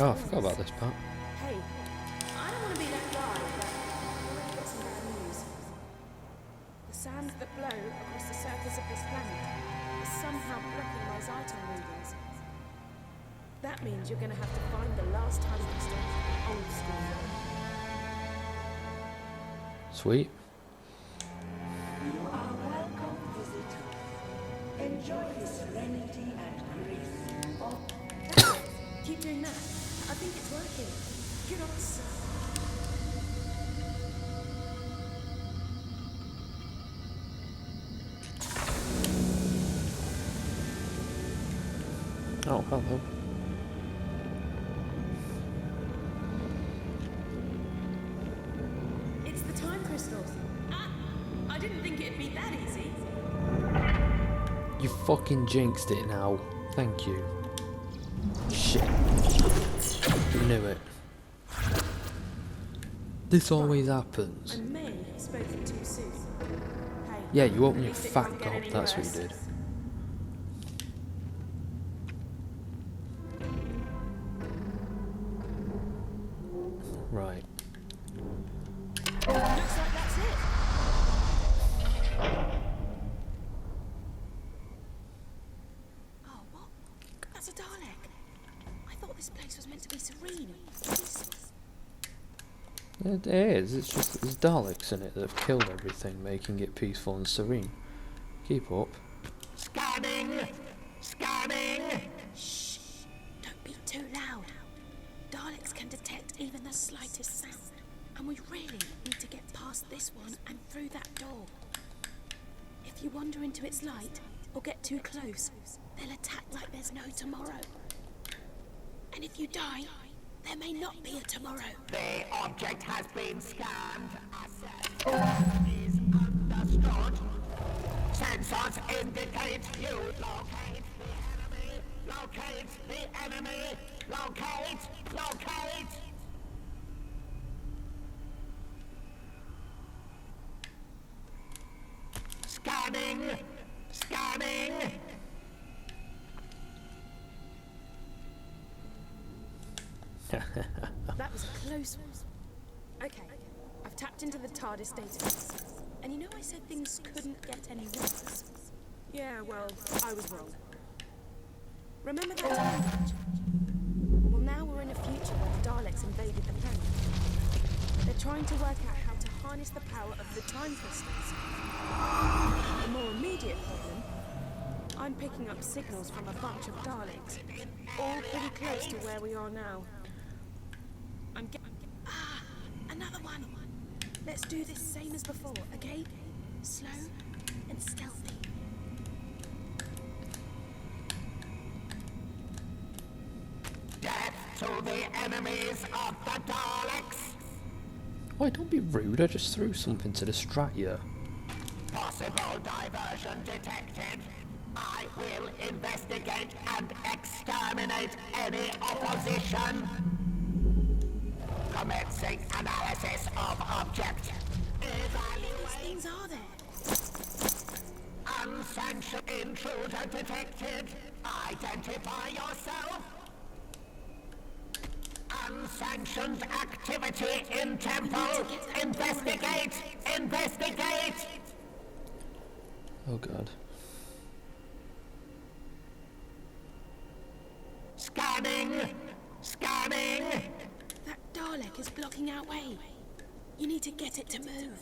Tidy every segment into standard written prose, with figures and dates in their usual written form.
Oh, I forgot about this part. Hey, I don't want to be left behind, but I've already got some bad news. The sand that blow across the surface of this planet is somehow blocking my Zyton readings. That means you're going to have to find the last time crystal old school. Sweet. You are welcome, visitor. Enjoy the serenity and grace of... Keep doing that. I think it's working. Good old sir. Oh, hello. It's the time crystals. I didn't think it'd be that easy. You fucking jinxed it now. Thank you. Shit. Knew it. This always happens. I may have spoken too soon. Hey, Yeah, you opened at your least it fat can't get gob, any that's what you worse. did. Right. Looks like that's it. Oh, what? That's a Dalek. I thought this place was meant to be serene. Peaceful. It is, it's just there's Daleks in it that have killed everything, making it peaceful and serene. Keep up. Scanning! Scanning! Shh! Don't be too loud. Daleks can detect even the slightest sound. And we really need to get past this one and through that door. If you wander into its light or get too close, they'll attack like there's no tomorrow. And if you die, there may not be a tomorrow. The object has been scanned. Assessed is understood. Sensors indicate you locate the enemy. Locate the enemy. Locate. Locate. Scanning. Scanning. That was a close one. Okay, I've tapped into the TARDIS database. And you know I said things couldn't get any worse? Yeah, well, I was wrong. Remember that time patch? Well, now we're in a future where the Daleks invaded the planet. They're trying to work out how to harness the power of the time crystals. The more immediate problem, I'm picking up signals from a bunch of Daleks, all pretty close to where we are now. Another one. Let's do this same as before, okay? Slow and stealthy. Death to the enemies of the Daleks. Why, don't be rude, I just threw something to distract you. Possible diversion detected. I will investigate and exterminate any opposition. Commencing analysis of object. These things are there. Unsanctioned intruder detected. Identify yourself. Unsanctioned activity in temple. Investigate. Investigate. Oh god. Scanning. Scanning. That Dalek is blocking our way. You need to get it to move.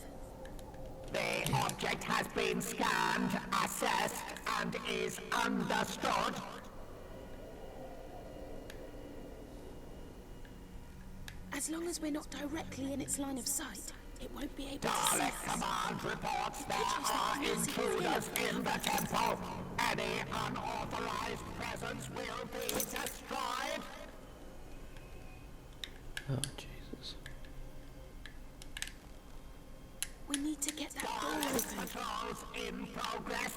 The object has been scanned, assessed, and is understood. As long as we're not directly in its line of sight, it won't be able to see Dalek us. Command reports there are intruders in the temple. Any unauthorized presence will be destroyed. Oh Jesus. We need to get that door Dalek open. patrols in progress.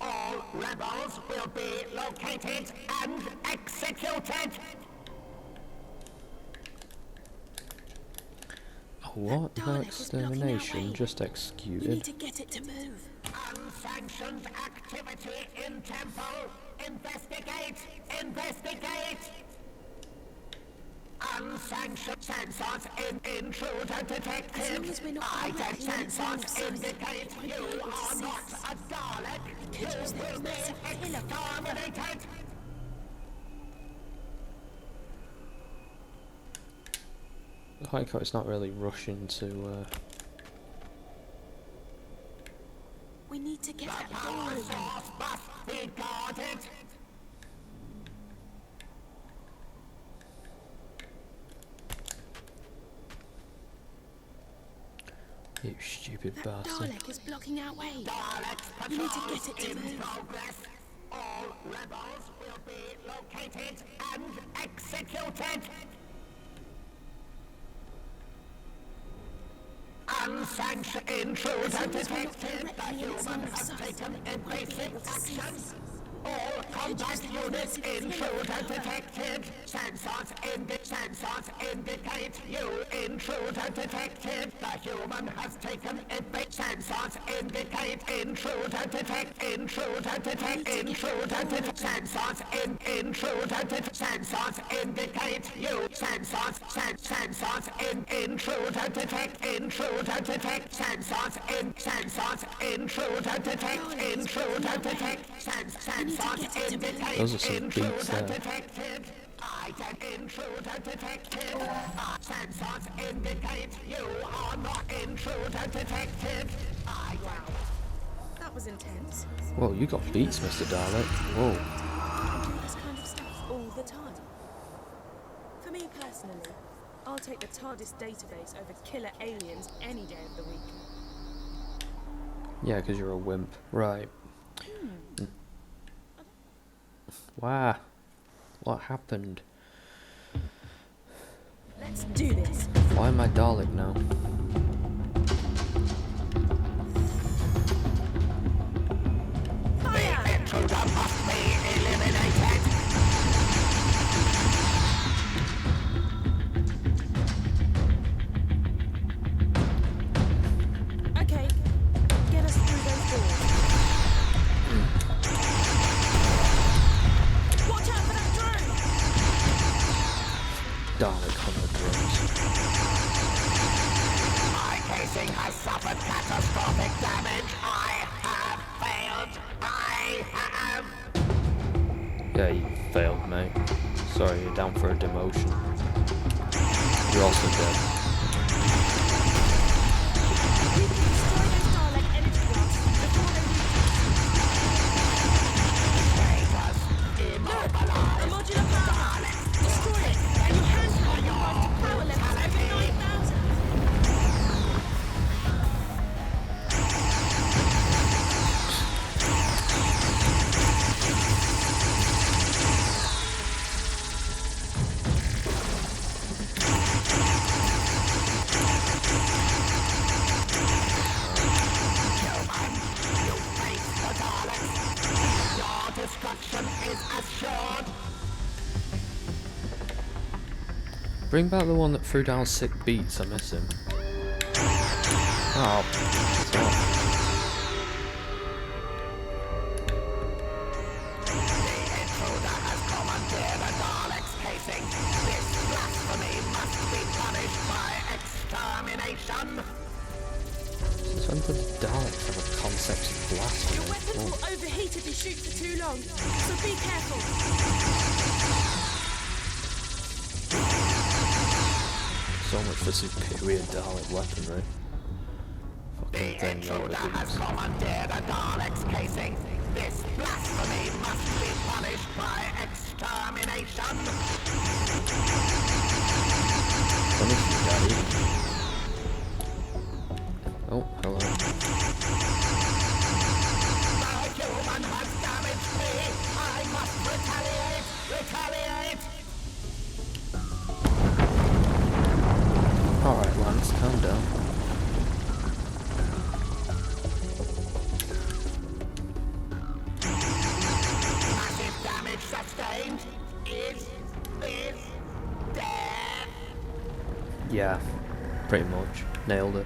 All rebels will be located and executed. Oh, what? No Dalek is blocking our extermination, way. just We need executed. to get it to move. Unsanctioned activity in temple. Investigate. Investigate. Unsanctioned sensors intruder detected. As long as we're not Identity directly in its line of sensors sight, indicate we you won't be able to are see not us. a Dalek. Could You use that will be massive killer forever. exterminated. I like how it's not really rushing to. We need to get that door Power open. source must be guarded. You stupid That bastard. Dalek is blocking our way. Daleks We need to patrols get it to in move. progress. All rebels will be located and executed. Unsanctioned intruder detected. The human has taken invasive actions. All combat units intruder detected. Sensors indicate you intruder detected. The human has taken invasive sensors indicate intruder detect intruder sensors intruder sensors indicate you sensors intruder detect sensors intruder detect sensors indicate Those are some beats there. detected. Intruder detected. Sensors indicate you are not intruder detected. That was intense. Whoa, you got beats, Mr. Dalek. Whoa. I do this kind of stuff all the time. For me personally, I'll take the TARDIS database over killer aliens any day of the week. Yeah, because you're a wimp. Right. Wow. What happened? Let's do this. Why am I Dalek now? Fire! Intruder must be eliminated. Okay, get us through those doors. Watch out for that drone! Dalek hunter drones. My casing has suffered catastrophic damage. I have failed. I have. Yeah, you failed, mate. Sorry, you're down for a demotion. You're also dead. We can destroy those Dalek energy blocks before they reach us. Look! A modular power! Destroy it, and your hand cannon will rise to power levels over 9,000! Your destruction is assured. Bring back the one that threw down sick beats. I miss him. Oh. Stop. Intruder has commandeered a Dalek's casing. This blasphemy must be punished by extermination. Since when did Daleks have a concept of blasphemy? Your weapon Oh. will overheat if you shoot for too long, so be careful. So much for superior Dalek weaponry. Fucking thing over Intruder has beats. commandeered a Dalek's casing. This blasphemy must be punished by extermination. Punish you, Daddy. Oh, hello. The human has damaged me. I must retaliate. Retaliate. Alright, Lance, calm down. Massive damage sustained. Is this death? Yeah, pretty much. Nailed it.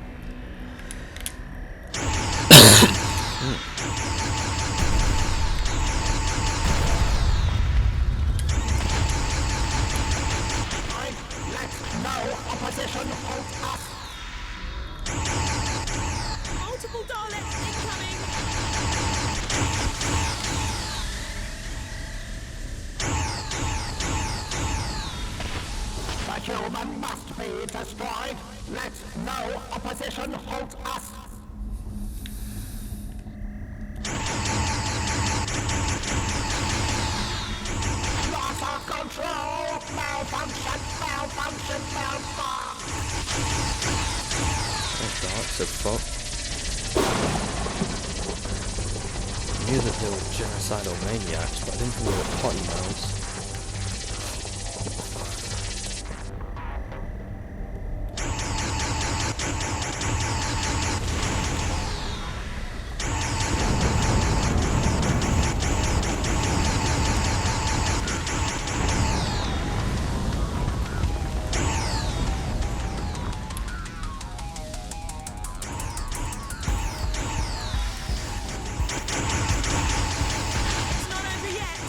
Let's human must be destroyed. Let no opposition halt us. Loss of control. Malfunction, malfunction, malfunction. Oh, dark as fuck. I knew that they were genocidal maniacs, but I didn't think they were potty mouths. It's not over yet.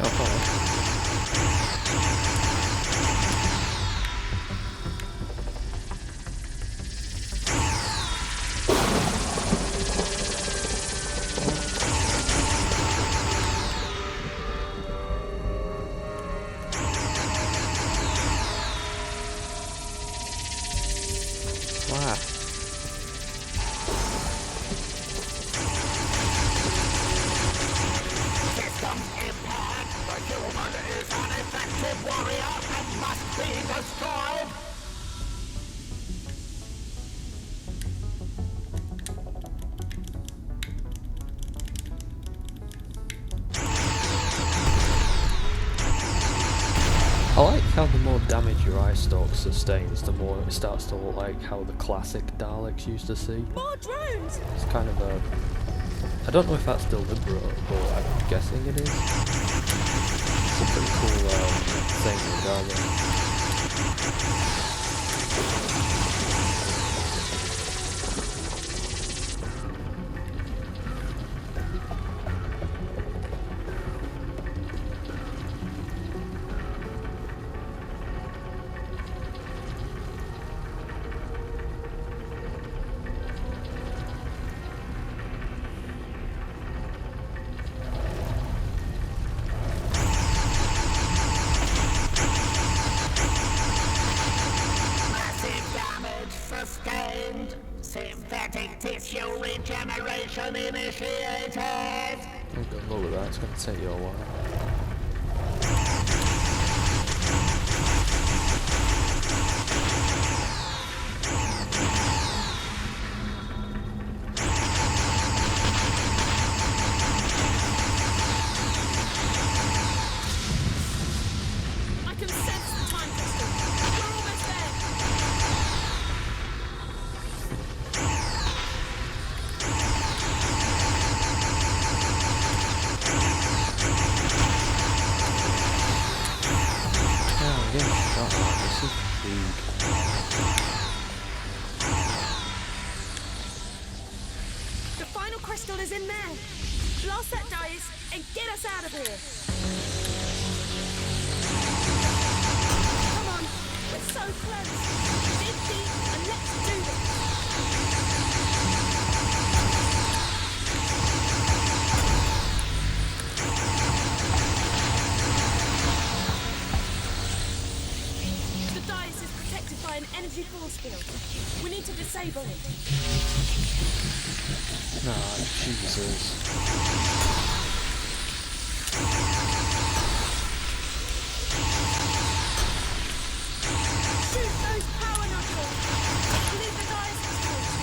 Oh, fuck. Wow. Systems impaired. The human is an effective warrior and must be destroyed. I like how the more damage your eye stalk sustains, the more it starts to look like how the classic Daleks used to see. More drones! It's kind of a... I don't know if that's deliberate, but I'm guessing it is. It's a pretty cool thing regardless. Massive damage sustained. Synthetic tissue regeneration initiated. Oh, good luck with that, it's going to take you a while. I can sense the time crystal. We're almost there. Oh, I'm getting shot at. This is big. The final crystal is in there. Blast that dice and get us out of here. Come on, we're so close. Dig deep and let's do this. The dice is protected by an energy force field. We need to disable it. Ah, Jesus. Shoot those power knuckles. Leave the dice exposed.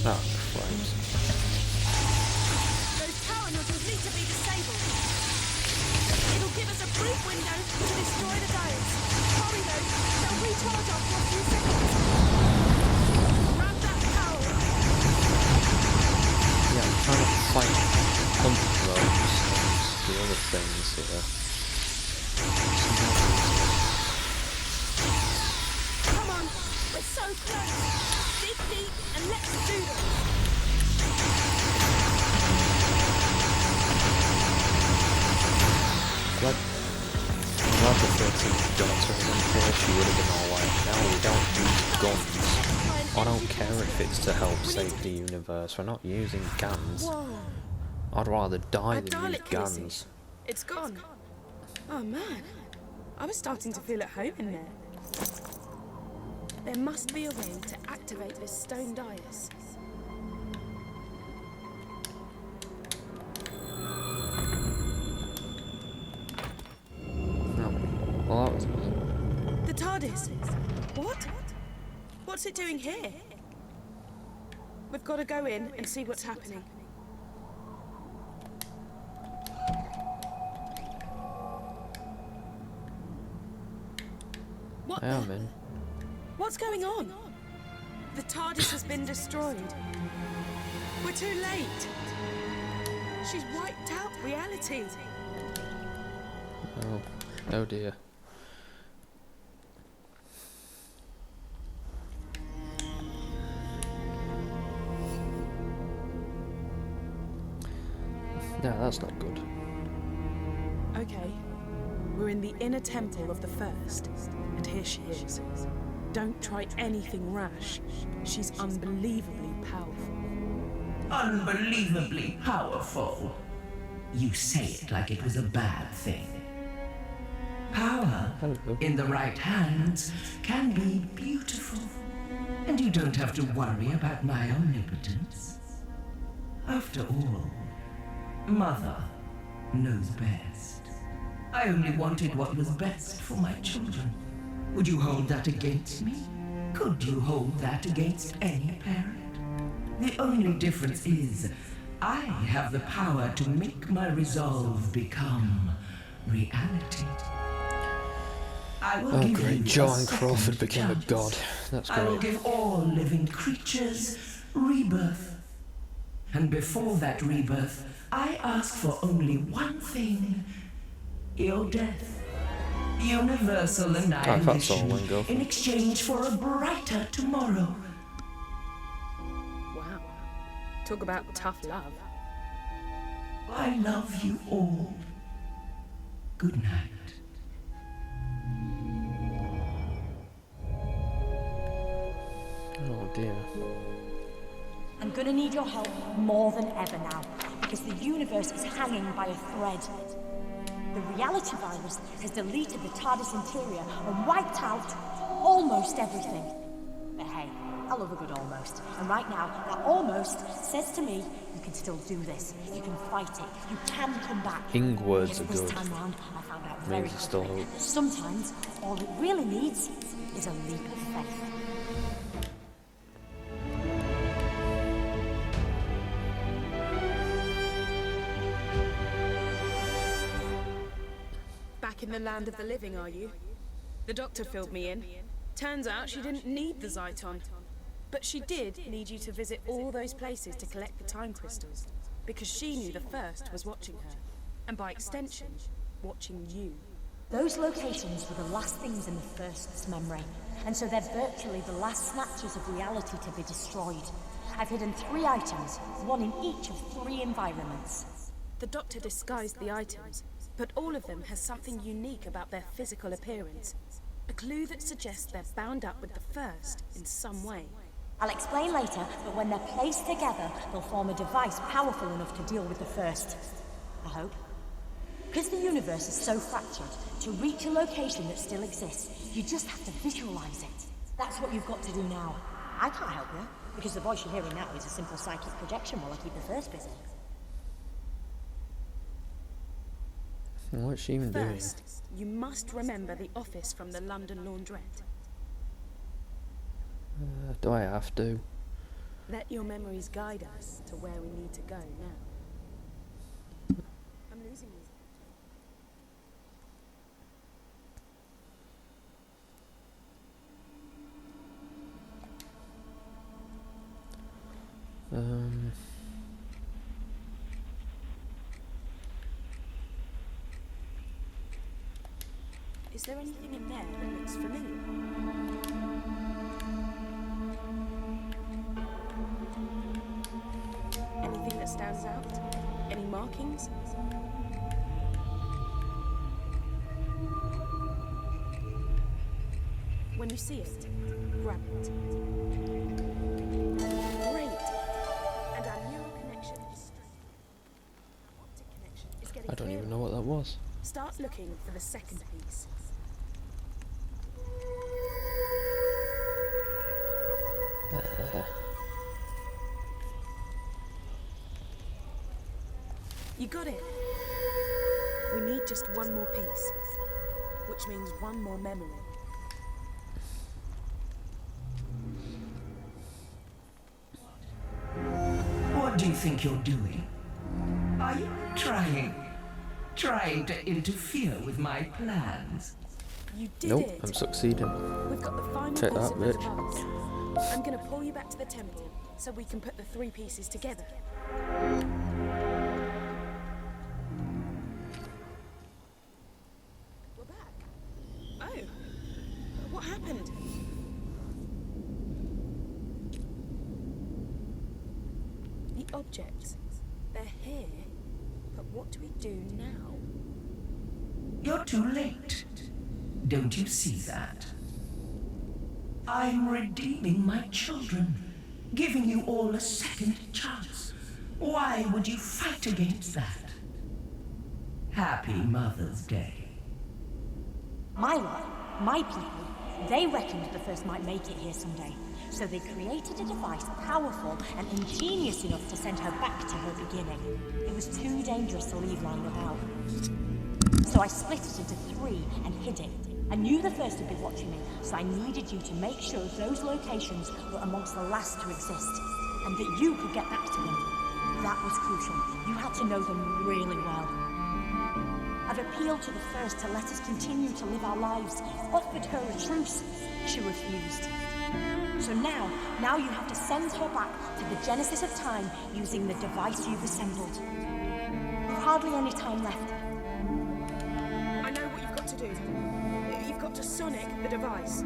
Ah, flames. Those power nozzles need to be disabled. It'll give us a brief window to destroy the dice. Hurry though, they'll recharge after a few seconds. Grab that power. Yeah, I'm trying to fight punch those and the other things here. Come on, we're so close. Dig Ready, and let's do this. I'd prefer to Doctor in here, she would have been alright. Now we don't use guns. I don't care if it's to help save the universe, we're not using guns. Whoa. I'd rather die A than use Dalek guns. missing. It's gone. Oh man, I was starting to feel at home in there. There must be a way to activate this stone dais. No. Well, that was me. The TARDIS. What? What's it doing here? We've got to go in and see what's happening. What I am the? in. What's going on? The TARDIS has been destroyed. We're too late. She's wiped out reality. Oh. Oh dear. No, that's not good. Okay. We're in the inner temple of the First, and here she is. Don't try anything rash. She's unbelievably powerful. Unbelievably powerful. You say it like it was a bad thing. Power, Hello. in the right hands, can be beautiful. And you don't have to worry about my omnipotence. After all, Mother knows best. I only wanted what was best for my children. Would you hold that against me? Could you hold that against any parent? The only difference is, I have the power to make my resolve become reality. I will Oh give great, you a Joan second Crawford became a chance. god. That's I will great. give all living creatures rebirth. And before that rebirth, I ask for only one thing. Your death. Universal that's all annihilation one go for. in exchange for a brighter tomorrow. Wow. Talk about tough love. I love you all. Good night. Oh dear. I'm gonna need your help more than ever now, because the universe is hanging by a thread. The reality virus has deleted the TARDIS interior and wiped out almost everything. But hey, I love a good almost. And right now, that almost says to me, you can still do this. You can fight it. You can come back. Ing words Because are this good. time round, I found out very Means there's still quickly hope. that sometimes all it really needs is a leap of faith. Back in the land of the living, are you? The doctor filled me in. Turns out she didn't need the Zyton. But she did need you to visit all those places to collect the time crystals. Because she knew the First was watching her. And by extension, watching you. Those locations were the last things in the First's memory, and so they're virtually the last snatches of reality to be destroyed. I've hidden 3 items, one in each of 3 environments. The doctor disguised the items, but all of them has something unique about their physical appearance. A clue that suggests they're bound up with the First in some way. I'll explain later, but when they're placed together, they'll form a device powerful enough to deal with the First. I hope. Because the universe is so fractured, to reach a location that still exists, you just have to visualize it. That's what you've got to do now. I can't help you, because the voice you're hearing now is a simple psychic projection while I keep the First busy. What's she even doing? First, you must remember the office from the London laundrette. Do I have to? Let your memories guide us to where we need to go now. I'm losing you. Is there anything in there that looks familiar? When you see it, grab it. Great. And our neural connection is strengthened. Our optic connection is getting I don't clearer. even know what that was. Start looking for the second piece. You got it. We need just one more piece, which means one more memory. What do you think you're doing? Are you trying to interfere with my plans? You did Nope, it. I'm succeeding. We've got the final Take piece that, of the bitch. device. I'm gonna pull you back to the temple so we can put the 3 pieces together. We're back. Oh, what happened? The objects, they're here, but what do we do now? You're too late. Don't you see that? I'm redeeming my children, giving you all a second chance. Why would you fight against that? Happy Mother's Day. My lot, my people, they reckoned the first might make it here someday. So they created a device powerful and ingenious enough to send her back to her beginning. It was too dangerous to leave lying about. So I split it into 3 and hid it. I knew the first would be watching me, so I needed you to make sure those locations were amongst the last to exist, and that you could get back to them. That was crucial. You had to know them really well. I've appealed to the first to let us continue to live our lives, offered her a truce. She refused. So now you have to send her back to the genesis of time using the device you've assembled. We've hardly any time left. I know what you've got to do. You've got to sonic the device.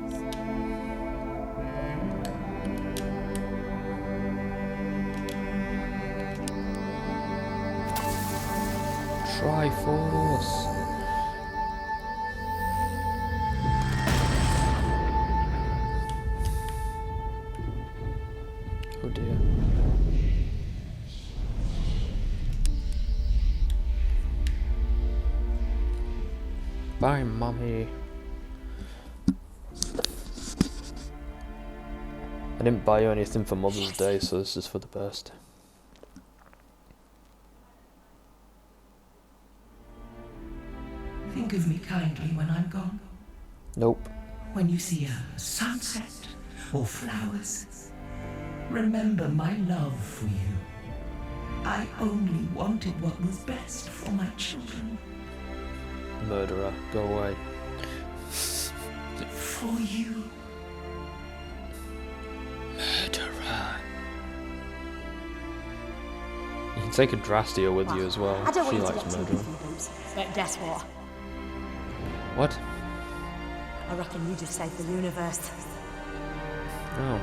Triforce. Oh dear. Bye, Mommy. I didn't buy you anything for Mother's Day, so this is for the best. Think of me kindly when I'm gone. Nope. When you see a sunset or flowers, remember my love for you. I only wanted what was best for my children. Murderer, go away. For you. Murderer. You can take a Drastia with you as well. I don't want She you to likes get too murderer. goofy, Boots, but guess what? What? I reckon you just saved the universe. Oh.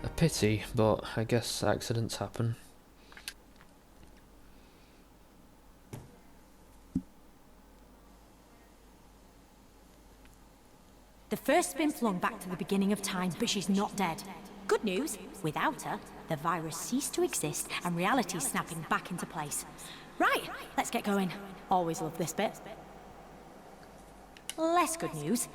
A pity, but I guess accidents happen. The first's been flung back to the beginning of time, but she's not dead. Good news, without her, the virus ceased to exist and reality's snapping back into place. Right, let's get going. Always love this bit. Less good news.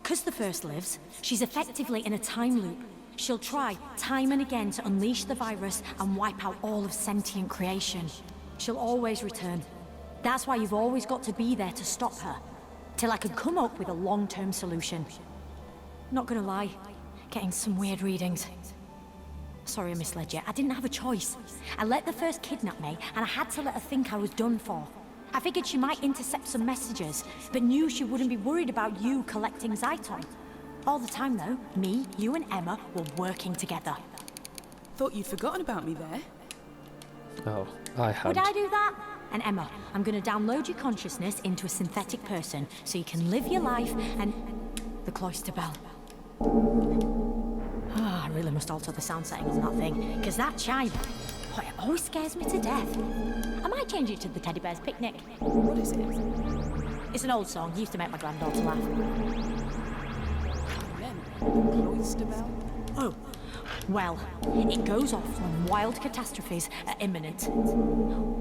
'Cause the first lives, she's effectively in a time loop. She'll try time and again to unleash the virus and wipe out all of sentient creation. She'll always return. That's why you've always got to be there to stop her, till I can come up with a long-term solution. Not gonna lie, getting some weird readings. Sorry I misled you, I didn't have a choice. I let the first kidnap me, and I had to let her think I was done for. I figured she might intercept some messages, but knew she wouldn't be worried about you collecting Zyton. All the time though, me, you and Emma were working together. Thought you'd forgotten about me there. Oh, I had. Would I do that? And Emma, I'm gonna download your consciousness into a synthetic person so you can live your life and... The cloister bell. Ah, I really must alter the sound setting on that thing, because that chime, oh, it always scares me to death. I might change it to the teddy bear's picnic. What is it? It's an old song. Used to make my granddaughter laugh. Cloister bell? Oh, well, it goes off when wild catastrophes are imminent.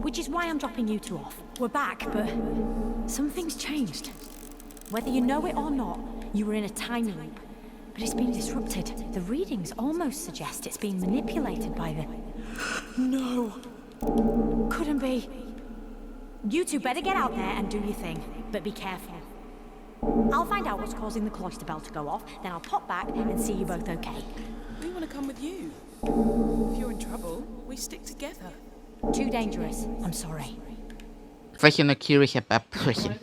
Which is why I'm dropping you two off. We're back, but something's changed. Whether you know it or not, you were in a time loop. But it's been disrupted. The readings almost suggest it's being manipulated by the... No! Couldn't be. You two better get out there and do your thing, but be careful. I'll find out what's causing the cloister bell to go off, then I'll pop back and see you both okay. We want to come with you. If you're in trouble, we stick together. Too dangerous. I'm sorry. Vielleicht eine Kirche abbrechen.